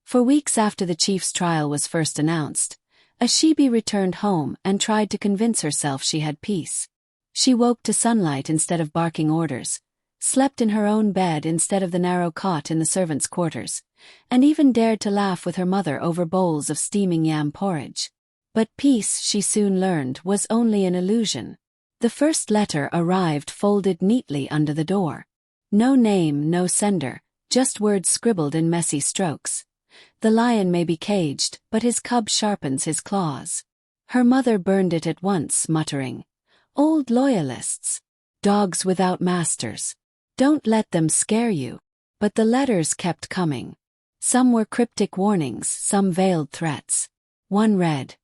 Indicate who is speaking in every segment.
Speaker 1: For weeks after the chief's trial was first announced, Ashibi returned home and tried to convince herself she had peace. She woke to sunlight instead of barking orders, slept in her own bed instead of the narrow cot in the servants' quarters, and even dared to laugh with her mother over bowls of steaming yam porridge. But peace, she soon learned, was only an illusion. The first letter arrived folded neatly under the door. No name, no sender, just words scribbled in messy strokes. The lion may be caged, but his cub sharpens his claws. Her mother burned it at once, muttering, "Old loyalists. Dogs without masters. Don't let them scare you." But the letters kept coming. Some were cryptic warnings, some veiled threats. One read,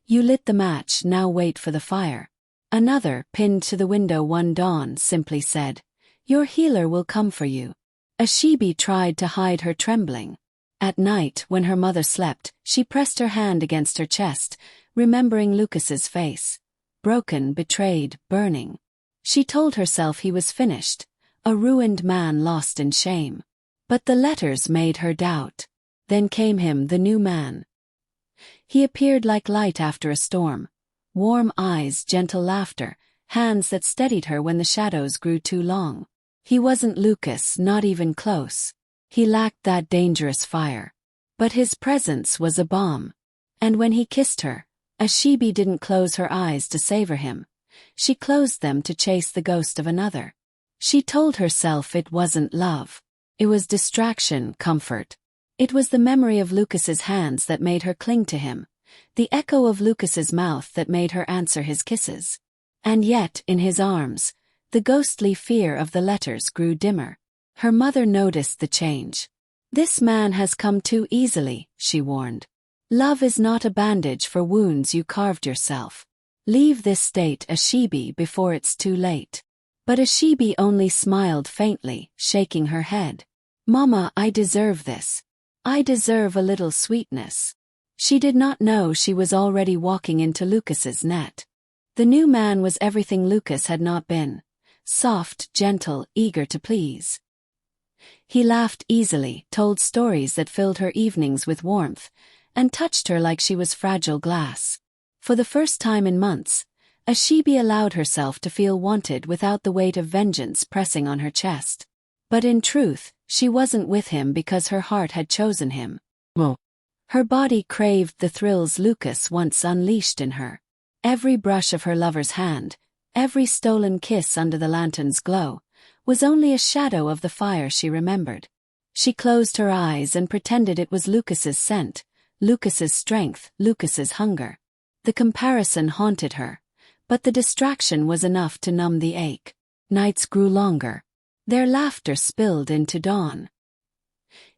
Speaker 1: "You lit the match, now wait for the fire." Another, pinned to the window one dawn, simply said, "Your healer will come for you." Ashibi tried to hide her trembling. At night, when her mother slept, she pressed her hand against her chest, remembering Lucas's face. Broken, betrayed, burning. She told herself he was finished, a ruined man lost in shame. But the letters made her doubt. Then came him, the new man. He appeared like light after a storm. Warm eyes, gentle laughter, hands that steadied her when the shadows grew too long. He wasn't Lucas, not even close. He lacked that dangerous fire. But his presence was a balm. And when he kissed her, Ashibi didn't close her eyes to savor him. She closed them to chase the ghost of another. She told herself it wasn't love. It was distraction, comfort. It was the memory of Lucas's hands that made her cling to him, the echo of Lucas's mouth that made her answer his kisses. And yet, in his arms, the ghostly fear of the letters grew dimmer. Her mother noticed the change. "This man has come too easily," she warned. "Love is not a bandage for wounds you carved yourself. Leave this state, Ashibi, before it's too late." But Ashibi only smiled faintly, shaking her head. "Mama, I deserve this. I deserve a little sweetness." She did not know she was already walking into Lucas's net. The new man was everything Lucas had not been. Soft, gentle, eager to please. He laughed easily, told stories that filled her evenings with warmth, and touched her like she was fragile glass. For the first time in months, Ashibi allowed herself to feel wanted without the weight of vengeance pressing on her chest. But in truth, she wasn't with him because her heart had chosen him. Well, her body craved the thrills Lucas once unleashed in her. Every brush of her lover's hand, every stolen kiss under the lantern's glow, was only a shadow of the fire she remembered. She closed her eyes and pretended it was Lucas's scent, Lucas's strength, Lucas's hunger. The comparison haunted her, but the distraction was enough to numb the ache. Nights grew longer. Their laughter spilled into dawn.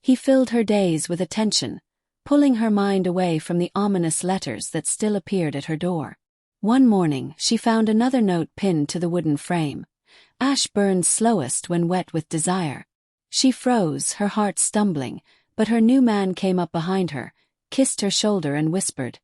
Speaker 1: He filled her days with attention, pulling her mind away from the ominous letters that still appeared at her door. One morning, she found another note pinned to the wooden frame. Ash burns slowest when wet with desire. She froze, her heart stumbling, but her new man came up behind her, kissed her shoulder and whispered,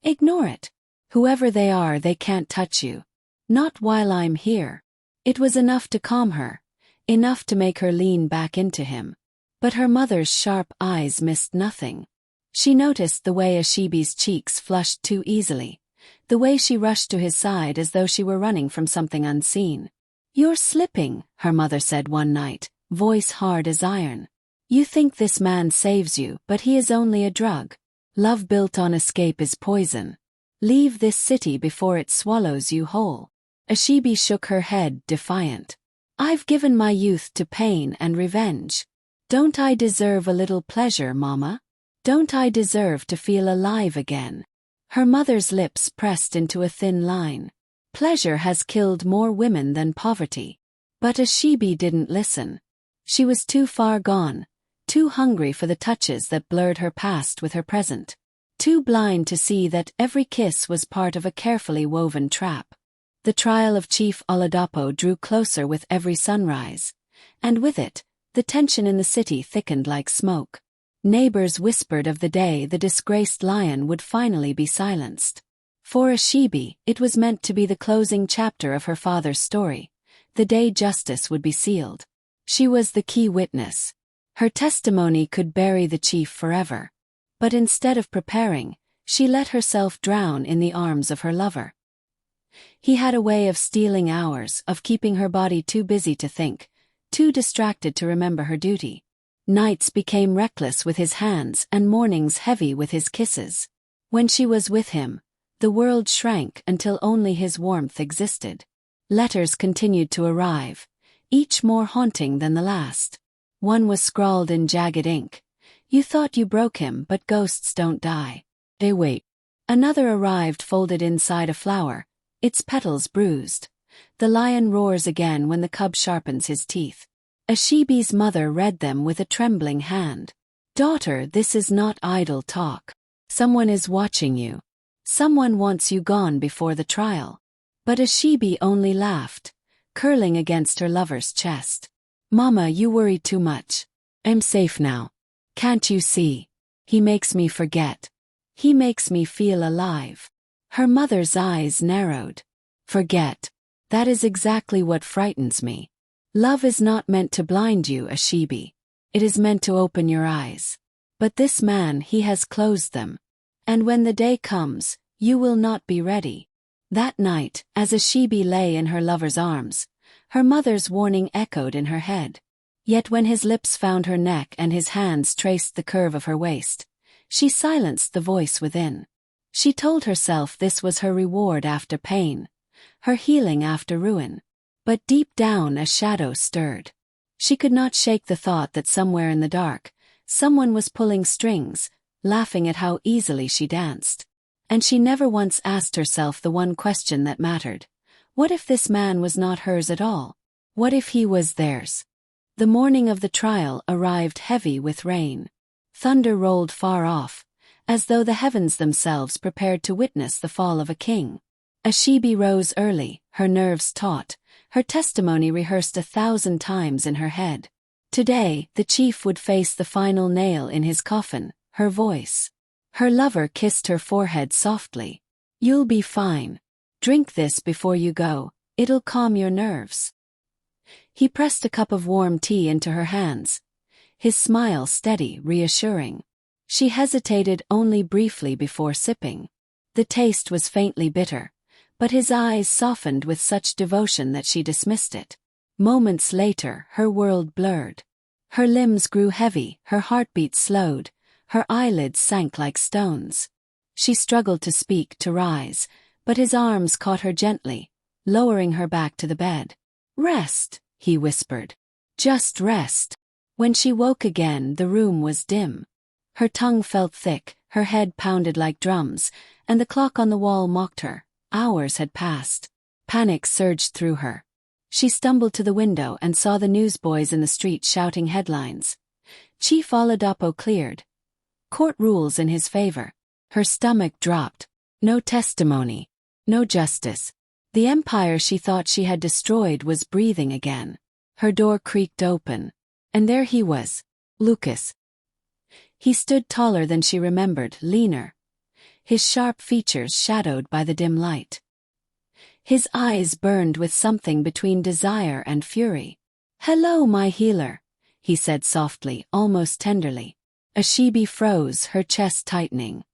Speaker 1: "Ignore it. Whoever they are, they can't touch you. Not while I'm here." It was enough to calm her, enough to make her lean back into him. But her mother's sharp eyes missed nothing. She noticed the way Ashibi's cheeks flushed too easily, the way she rushed to his side as though she were running from something unseen. "You're slipping," her mother said one night, voice hard as iron. "You think this man saves you, but he is only a drug. Love built on escape is poison. Leave this city before it swallows you whole." Ashibi shook her head, defiant. "I've given my youth to pain and revenge. Don't I deserve a little pleasure, Mama? Don't I deserve to feel alive again?" Her mother's lips pressed into a thin line. Pleasure has killed more women than poverty. But Ashibi didn't listen. She was too far gone, too hungry for the touches that blurred her past with her present, too blind to see that every kiss was part of a carefully woven trap. The trial of Chief Oladapo drew closer with every sunrise, and with it, the tension in the city thickened like smoke. Neighbors whispered of the day the disgraced lion would finally be silenced. For Ashibi, it was meant to be the closing chapter of her father's story, the day justice would be sealed. She was the key witness. Her testimony could bury the chief forever. But instead of preparing, she let herself drown in the arms of her lover. He had a way of stealing hours, of keeping her body too busy to think, too distracted to remember her duty. Nights became reckless with his hands and mornings heavy with his kisses. When she was with him, the world shrank until only his warmth existed. Letters continued to arrive, each more haunting than the last. One was scrawled in jagged ink. You thought you broke him, but ghosts don't die. They wait. Another arrived folded inside a flower, its petals bruised. The lion roars again when the cub sharpens his teeth. Ashibi's mother read them with a trembling hand. Daughter, this is not idle talk. Someone is watching you. Someone wants you gone before the trial. But Ashibi only laughed, curling against her lover's chest. Mama, you worry too much. I'm safe now. Can't you see? He makes me forget. He makes me feel alive. Her mother's eyes narrowed. Forget. That is exactly what frightens me. Love is not meant to blind you, Ashibi. It is meant to open your eyes. But this man, he has closed them. And when the day comes, you will not be ready. That night, as Ashibi lay in her lover's arms, her mother's warning echoed in her head. Yet when his lips found her neck and his hands traced the curve of her waist, she silenced the voice within. She told herself this was her reward after pain, her healing after ruin. But deep down a shadow stirred. She could not shake the thought that somewhere in the dark, someone was pulling strings, laughing at how easily she danced. And she never once asked herself the one question that mattered. What if this man was not hers at all? What if he was theirs? The morning of the trial arrived heavy with rain. Thunder rolled far off, as though the heavens themselves prepared to witness the fall of a king. Ashibi rose early, her nerves taut, her testimony rehearsed 1,000 times in her head. Today, the chief would face the final nail in his coffin, her voice. Her lover kissed her forehead softly. You'll be fine. Drink this before you go, it'll calm your nerves. He pressed a cup of warm tea into her hands, his smile steady, reassuring. She hesitated only briefly before sipping. The taste was faintly bitter, but his eyes softened with such devotion that she dismissed it. Moments later, her world blurred. Her limbs grew heavy, her heartbeat slowed, her eyelids sank like stones. She struggled to speak, to rise, but his arms caught her gently, lowering her back to the bed. Rest, he whispered. Just rest. When she woke again, the room was dim. Her tongue felt thick, her head pounded like drums, and the clock on the wall mocked her. Hours had passed. Panic surged through her. She stumbled to the window and saw the newsboys in the street shouting headlines. Chief Oladapo cleared. Court rules in his favor. Her stomach dropped. No testimony. No justice. The empire she thought she had destroyed was breathing again. Her door creaked open. And there he was. Lucas. He stood taller than she remembered, leaner. His sharp features shadowed by the dim light. His eyes burned with something between desire and fury. Hello, my healer, he said softly, almost tenderly. Ashibi froze, her chest tightening.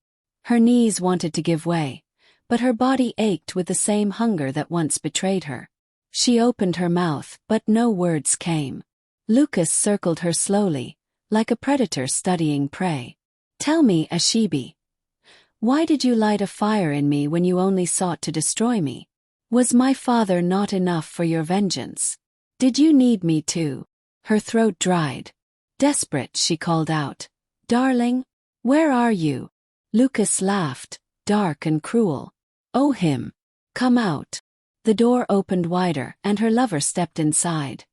Speaker 1: Her knees wanted to give way, but her body ached with the same hunger that once betrayed her. She opened her mouth, but no words came. Lucas circled her slowly, like a predator studying prey. Tell me, Ashibi. Why did you light a fire in me when you only sought to destroy me? Was my father not enough for your vengeance? Did you need me too? Her throat dried. Desperate, she called out. Darling, where are you? Lucas laughed, dark and cruel. Oh him. Come out. The door opened wider and her lover stepped inside.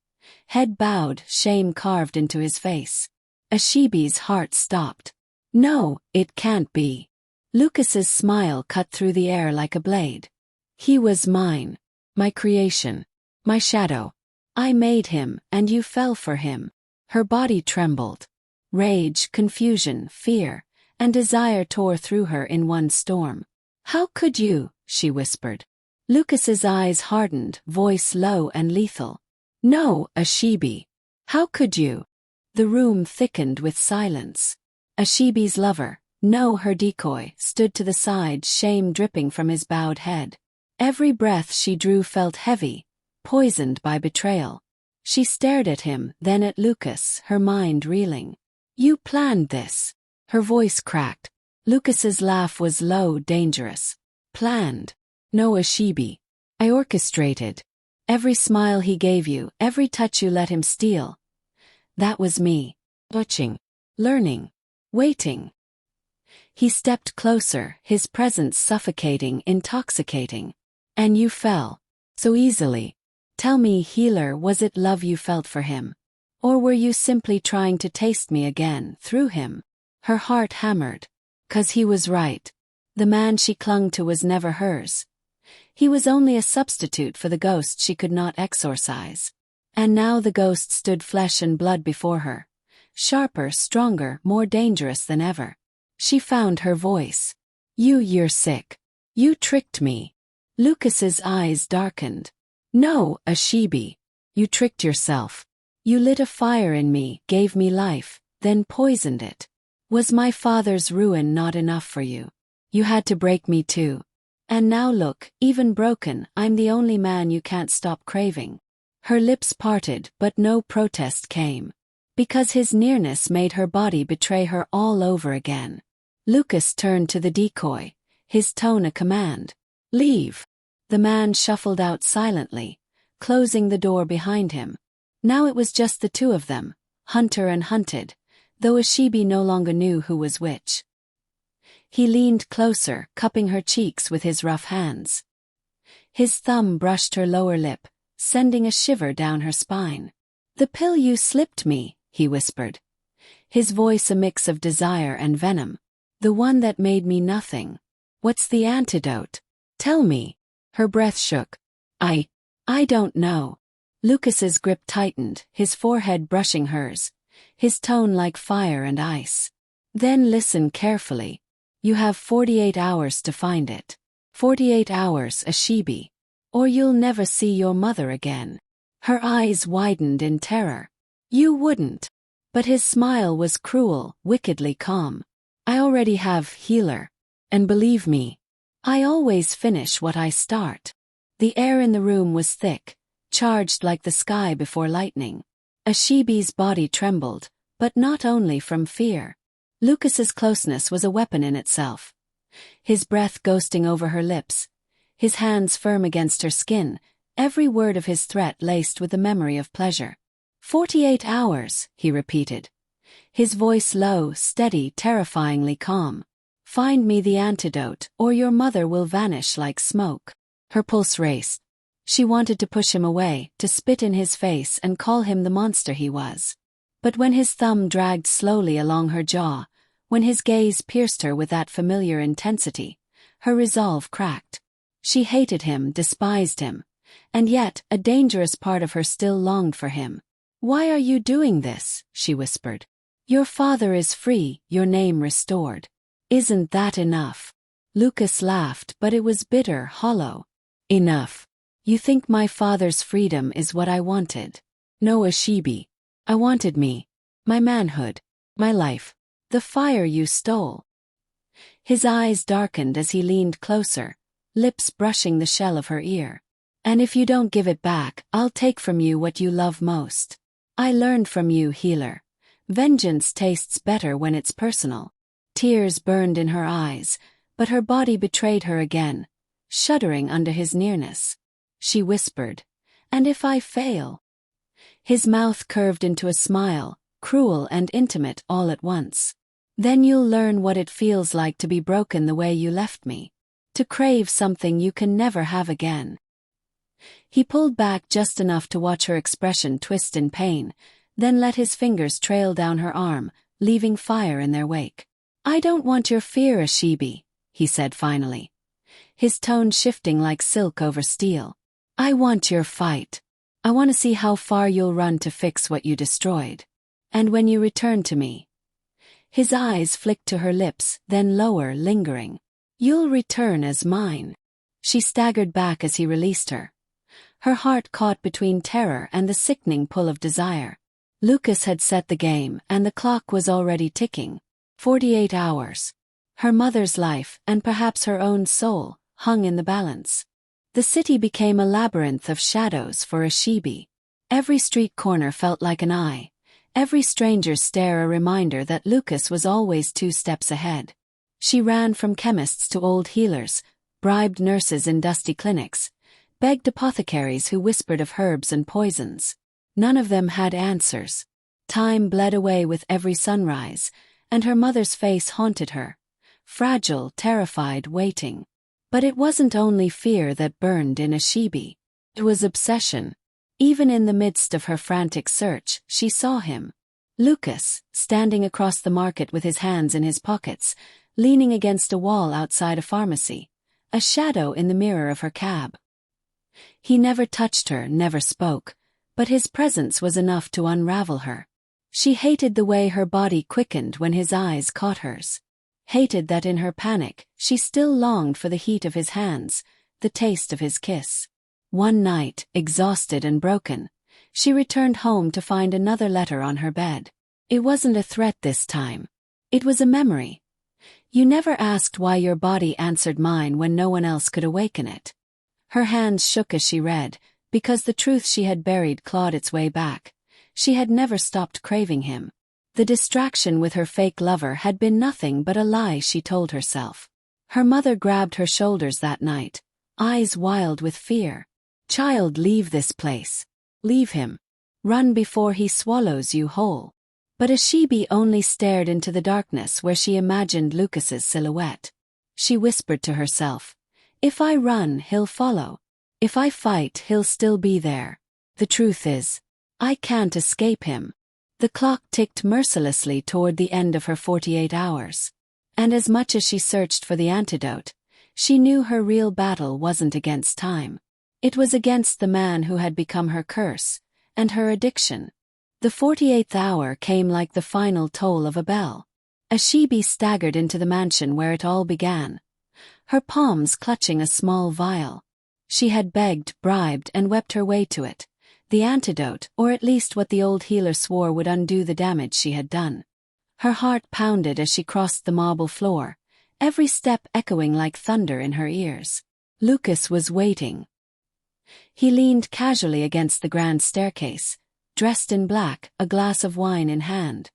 Speaker 1: Head bowed, shame carved into his face. Ashibi's heart stopped. No, it can't be. Lucas's smile cut through the air like a blade. He was mine. My creation. My shadow. I made him, and you fell for him. Her body trembled. Rage, confusion, fear, and desire tore through her in one storm. How could you? She whispered. Lucas's eyes hardened, voice low and lethal. No, Ashibi. How could you? The room thickened with silence. Ashibi's lover, No, her decoy stood to the side, shame dripping from his bowed head. Every breath she drew felt heavy, poisoned by betrayal. She stared at him, then at Lucas, her mind reeling. You planned this. Her voice cracked. Lucas's laugh was low, dangerous. Planned. No, Ashibi. I orchestrated. Every smile he gave you, every touch you let him steal. That was me. Watching. Learning. Waiting. He stepped closer, his presence suffocating, intoxicating. And you fell. So easily. Tell me, healer, was it love you felt for him? Or were you simply trying to taste me again, through him? Her heart hammered. 'Cause he was right. The man she clung to was never hers. He was only a substitute for the ghost she could not exorcise. And now the ghost stood flesh and blood before her. Sharper, stronger, more dangerous than ever. She found her voice. You're sick. You tricked me. Lucas's eyes darkened. No, Ashibi. You tricked yourself. You lit a fire in me, gave me life, then poisoned it. Was my father's ruin not enough for you? You had to break me too. And now look, even broken, I'm the only man you can't stop craving. Her lips parted, but no protest came. Because his nearness made her body betray her all over again. Lucas turned to the decoy, his tone a command. Leave. The man shuffled out silently, closing the door behind him. Now it was just the two of them, hunter and hunted, though Ashibi no longer knew who was which. He leaned closer, cupping her cheeks with his rough hands. His thumb brushed her lower lip, sending a shiver down her spine. The pill you slipped me, he whispered. His voice a mix of desire and venom. The one that made me nothing. What's the antidote? Tell me. Her breath shook. I don't know. Lucas's grip tightened, his forehead brushing hers, his tone like fire and ice. Then listen carefully. You have 48 hours to find it. 48 hours, Ashibi. Or you'll never see your mother again. Her eyes widened in terror. You wouldn't. But his smile was cruel, wickedly calm. I already have, healer. And believe me, I always finish what I start. The air in the room was thick, charged like the sky before lightning. Ashibi's body trembled, but not only from fear. Lucas's closeness was a weapon in itself. His breath ghosting over her lips, his hands firm against her skin, every word of his threat laced with the memory of pleasure. 48 hours, he repeated. His voice low, steady, terrifyingly calm. Find me the antidote, or your mother will vanish like smoke. Her pulse raced. She wanted to push him away, to spit in his face and call him the monster he was. But when his thumb dragged slowly along her jaw, when his gaze pierced her with that familiar intensity, her resolve cracked. She hated him, despised him. And yet, a dangerous part of her still longed for him. Why are you doing this? She whispered. Your father is free, your name restored. Isn't that enough? Lucas laughed, but it was bitter, hollow. Enough. You think my father's freedom is what I wanted? No, Ashibi. I wanted me. My manhood. My life. The fire you stole. His eyes darkened as he leaned closer, lips brushing the shell of her ear. And if you don't give it back, I'll take from you what you love most. I learned from you, healer. Vengeance tastes better when it's personal. Tears burned in her eyes, but her body betrayed her again, shuddering under his nearness. She whispered, and if I fail? His mouth curved into a smile, cruel and intimate all at once. Then you'll learn what it feels like to be broken the way you left me. To crave something you can never have again. He pulled back just enough to watch her expression twist in pain, then let his fingers trail down her arm, leaving fire in their wake. I don't want your fear, Ashibi, he said finally, his tone shifting like silk over steel. I want your fight. I want to see how far you'll run to fix what you destroyed. And when you return to me. His eyes flicked to her lips, then lower, lingering. You'll return as mine. She staggered back as he released her. Her heart caught between terror and the sickening pull of desire. Lucas had set the game, and the clock was already ticking. 48 hours. Her mother's life, and perhaps her own soul, hung in the balance. The city became a labyrinth of shadows for Ashibi. Every street corner felt like an eye, every stranger's stare a reminder that Lucas was always 2 steps ahead. She ran from chemists to old healers, bribed nurses in dusty clinics, begged apothecaries who whispered of herbs and poisons. None of them had answers. Time bled away with every sunrise, and her mother's face haunted her, fragile, terrified, waiting. But it wasn't only fear that burned in Ashibi. It was obsession. Even in the midst of her frantic search, she saw him. Lucas, standing across the market with his hands in his pockets, leaning against a wall outside a pharmacy, a shadow in the mirror of her cab. He never touched her, never spoke, but his presence was enough to unravel her. She hated the way her body quickened when his eyes caught hers. Hated that in her panic, she still longed for the heat of his hands, the taste of his kiss. One night, exhausted and broken, she returned home to find another letter on her bed. It wasn't a threat this time. It was a memory. You never asked why your body answered mine when no one else could awaken it. Her hands shook as she read, because the truth she had buried clawed its way back. She had never stopped craving him. The distraction with her fake lover had been nothing but a lie, she told herself. Her mother grabbed her shoulders that night, eyes wild with fear. "Child, leave this place. Leave him. Run before he swallows you whole." But Ashibi only stared into the darkness where she imagined Lucas's silhouette. She whispered to herself, "If I run, he'll follow. If I fight, he'll still be there. The truth is, I can't escape him." The clock ticked mercilessly toward the end of her 48 hours. And as much as she searched for the antidote, she knew her real battle wasn't against time. It was against the man who had become her curse, and her addiction. The 48th hour came like the final toll of a bell. Ashibi staggered into the mansion where it all began, her palms clutching a small vial. She had begged, bribed, and wept her way to it. The antidote, or at least what the old healer swore would undo the damage she had done. Her heart pounded as she crossed the marble floor, every step echoing like thunder in her ears. Lucas was waiting. He leaned casually against the grand staircase, dressed in black, a glass of wine in hand.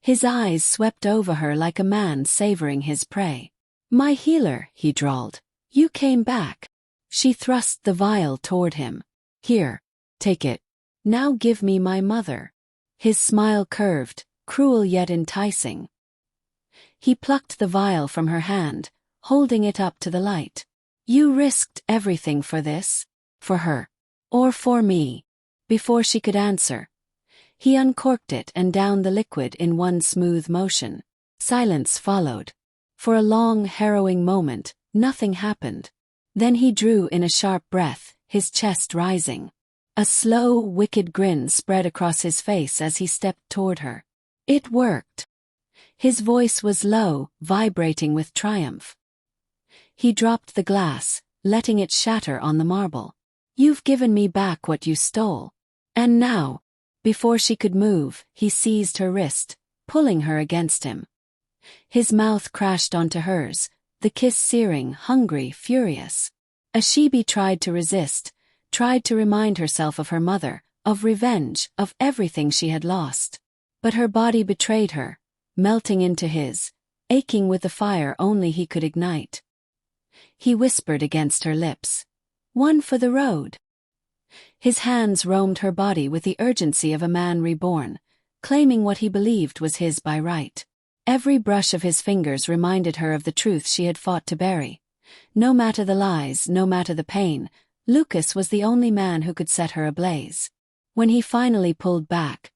Speaker 1: His eyes swept over her like a man savoring his prey. "My healer," he drawled. "You came back." She thrust the vial toward him. "Here. Take it. Now give me my mother." His smile curved, cruel yet enticing. He plucked the vial from her hand, holding it up to the light. "You risked everything for this? For her? Or for me?" Before she could answer, he uncorked it and downed the liquid in one smooth motion. Silence followed. For a long, harrowing moment, nothing happened. Then he drew in a sharp breath, his chest rising. A slow, wicked grin spread across his face as he stepped toward her. It worked. His voice was low, vibrating with triumph. He dropped the glass, letting it shatter on the marble. "You've given me back what you stole. And now," before she could move, he seized her wrist, pulling her against him. His mouth crashed onto hers, the kiss searing, hungry, furious. Ashibi tried to resist, tried to remind herself of her mother, of revenge, of everything she had lost. But her body betrayed her, melting into his, aching with the fire only he could ignite. He whispered against her lips, "One for the road." His hands roamed her body with the urgency of a man reborn, claiming what he believed was his by right. Every brush of his fingers reminded her of the truth she had fought to bury. No matter the lies, no matter the pain, Lucas was the only man who could set her ablaze. When he finally pulled back,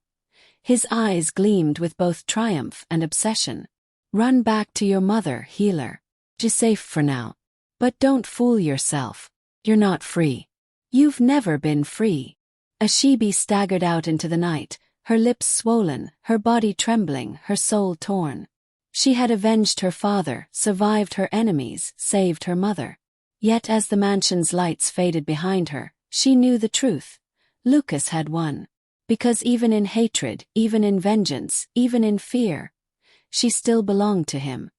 Speaker 1: his eyes gleamed with both triumph and obsession. "Run back to your mother, healer. She's safe for now. But don't fool yourself. You're not free. You've never been free." Ashibi staggered out into the night, her lips swollen, her body trembling, her soul torn. She had avenged her father, survived her enemies, saved her mother. Yet as the mansion's lights faded behind her, she knew the truth. Lucas had won. Because even in hatred, even in vengeance, even in fear, she still belonged to him.